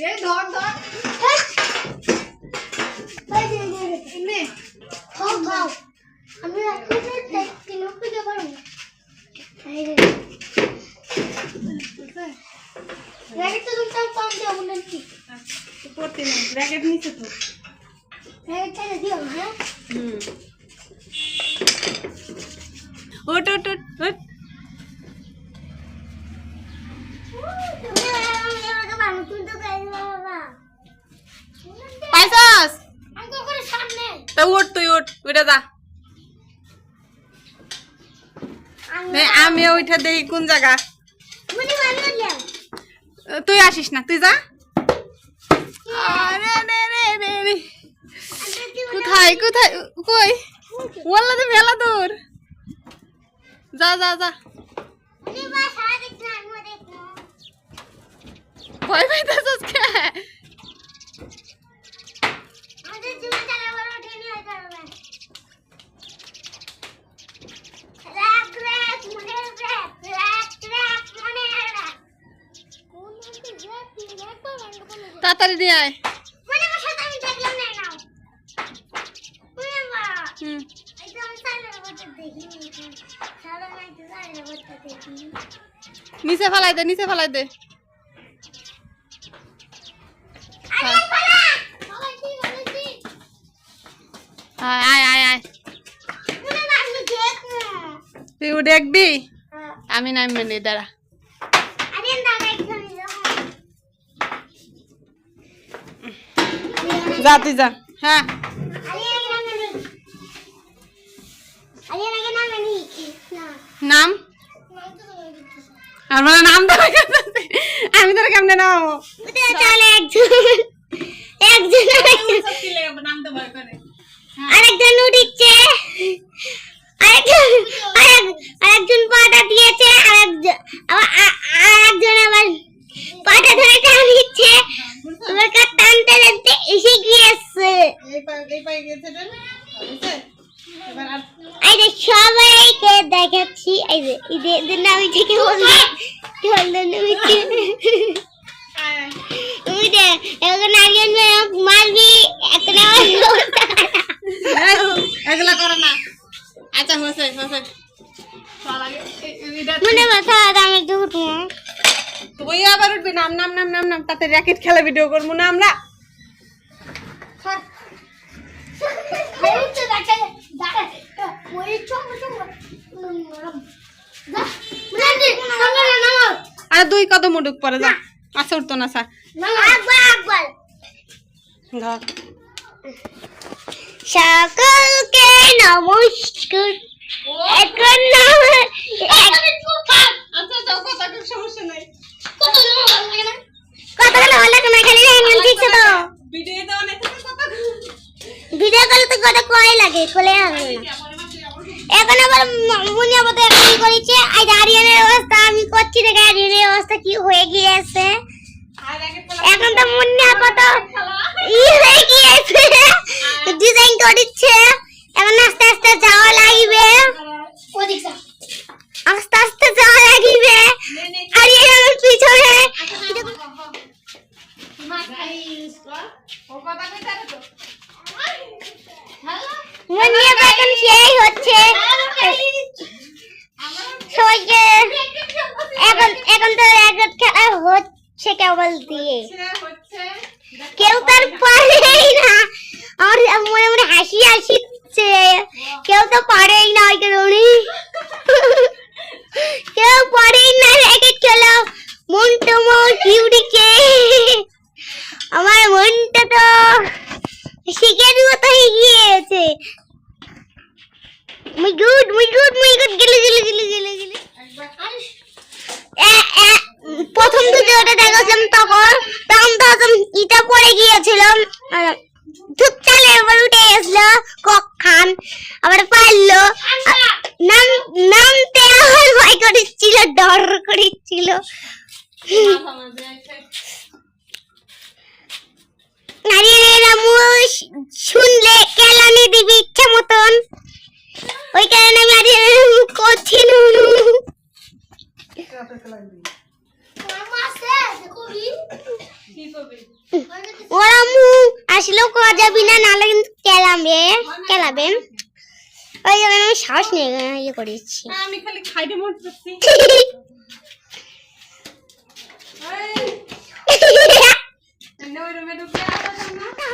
এই ধর ধর ভাই দে নে খাও খাও আমি এখন কিনো খেতে পারবো এই রে র্যাকেট তো তুমি কম দাও বলেন কি করতে না র্যাকেট নিচে তো র্যাকেট চাইলে দিও হ্যাঁ ওট ওট ওট ওট পাইছস তা ওঠ তুই ওঠ ওইটা যা আমি ওইটা দেখি কোন জায়গা তুই আসিস না তুই যা আরে রে রে রে রে কোথায় কোথায় কই ওল্লা তো মেলা দূর যা যা যা ভয় পাইতেছস কে তাড়াতাড়ি দিয়ে আয় নিচে ফেলাই দে নিচে ফেলাই দে আয় আয় আয় তুই দেখবি আমি নামবে নি দাঁড়া যা তুই যা হ্যাঁ নাম আমার নাম তো আমি তোর কেমনে নামাবো আরেকজন উঠিচ্ছে আরেকজন পাটা দিয়েছে আরেকজন আবার পাটা ধরে টানছে আবার টানতে টানতে এসে গিয়েছে এই যে সবাইকে দেখাচ্ছি এই যে ঈদের নামি থেকে বলবে তুই দে এখন আরিয়ান মারবি এখন এগুলা করে না আচ্ছা হয়েছে হয়েছে মনে মাথা আমি তো উঠবো তুই আবার উঠবি নাম নাম নাম নাম নাম তাতে র্যাকেট খেলা ভিডিও করবো না আমরা আরে দুই কদম উঠুক পরে যা আচ্ছা উঠতো না স্যার সকলকে নমস্কার এখন সমস্যা নাই কতগুলো হলো তোমার খালি ঠিকছে তো ভিডিও কলে তো কত কয় লাগে কোলে হবে না এখন আবার মুনিয়া মতো এখন করেছে আজ আরিয়ানের অবস্থা আমি করছি দেখে আরিয়ানের অবস্থা কি হয়ে গিয়েছে এখন তো মুনিয়া কত হয়ে গিয়েছে ডিজাইন করেছে এখন আস্তে আস্তে যাওয়া লাগবে আস্তে আস্তে যাওয়া লাগবে আরিয়ানের পিছনে মুনিয়া এখন সেই হচ্ছে সবাইকে এখন তো এক খেলা হচ্ছে কেবল দিয়ে কেউ তার পারেই না আমার মনে মনে হাসি আসছে কেউ তো পারেই না ওই কারণে কেউ পারেই না র্যাকেট খেলা মনটা কিউরিকে আমার মনটা তো শিখের মতো হয়ে গিয়েছে my god গেলে প্রথম থেকে ওটা দেখছিলাম তখন তো ইটা পড়ে গিয়েছিলাম ধুপ চালে এবার উঠে এসলো কখন আবার পারলো নামতে আমার ভয় করেছিল ডর করেছিল শুনলে কেলানি দিবি ইচ্ছা মতন ওই কারণে আমি করছি ওরা মু আসলেও কোয়া যাবি না, নাহলে কিন্তু কেলাবেন। ওই জন্য আমি সাহস নিয়ে ইয়ে করেছি। আমি খালি খাইতে মন চাচ্ছি।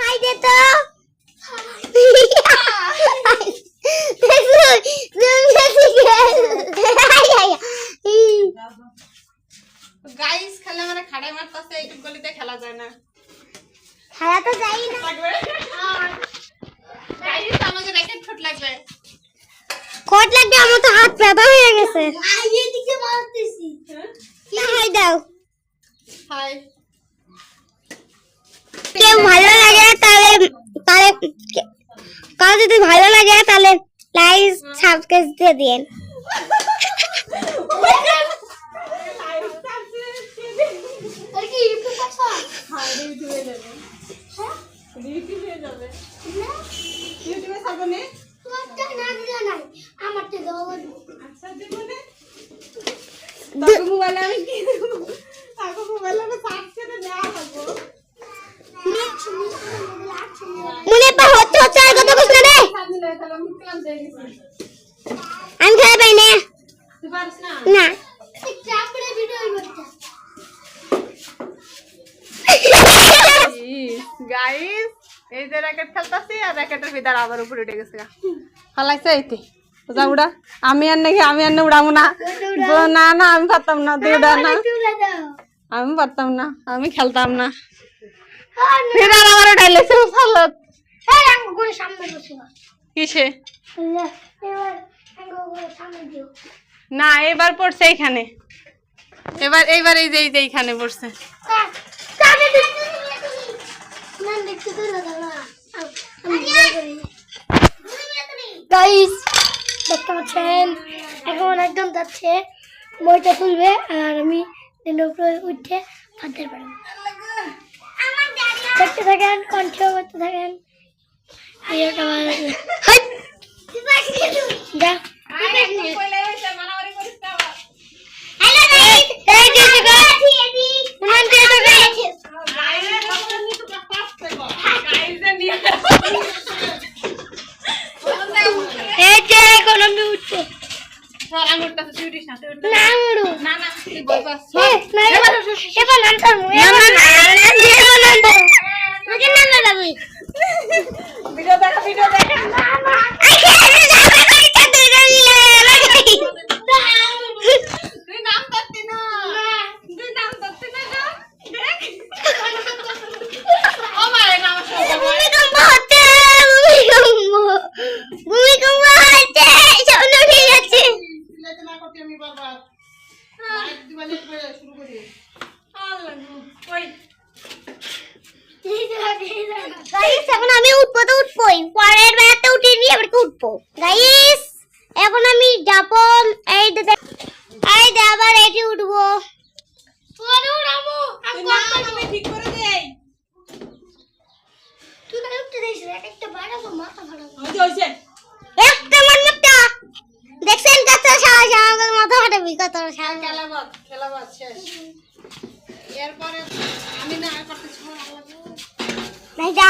হাই দে তো। গাইস খেলা মানে খাড়াই মারতাছে, এই গলিতে খেলা যায় না। খেলা তো যাই না। গাইস আমাকে র্যাকেট ছোট লাগবে। কোট লাগবে, আমার তো হাত ব্যথা হয়ে গেছে। এইদিকে মারতেছি। হাই দাও। হাই। কেউ ভালো লাগে তাহলে কারো যদি ভালো লাগে তাহলে লাইক সাবস্ক্রাইব দিয়ে দিন। মনে পা হচ্ছে আর কথা বলছ না রে। আমি খেলা পাই না। না গাইস এই যে র্যাকেট খেলতাছি আর র্যাকেটের ভিতর আবার উপরে উঠে গেছে। হালাইছে এইতে যা উড়া। আমি আর না উড়াবো না। না না আমি পারতাম না, তুই উড়া না। আমি পারতাম না, আমি খেলতাম না। ফির আর আবার উঠাইলে ভালো। কিসে না এবার পড়ছে এইখানে, এইবার এই যে এইখানে পড়ছে। গাইস দেখতে পাচ্ছেন এখন একদম যাচ্ছে, বইটা তুলবে আর আমি উপরে উঠে ফাঁদতে পারবো। দেখতে থাকেন, কন্টিনিউ করতে থাকেন। এখন আমি উঠবো তো উঠবোই, পরের বেলাতে উঠে নিয়ে এবার উঠবো। গাইস এখন আমি যাবো, এই দে আবার এটি উঠবো। ঠিক করে দেই। তুই কাল উঠতে দিস, একটা বাড়াবো মাথা ফাটাবো। একটা মারমুটা দেখছেন কত সাহস, আমার মাথা ফাটাবি কত সাহস। খেলাবাদ শেষ। এরপরে আমি না আর করতে চাই না।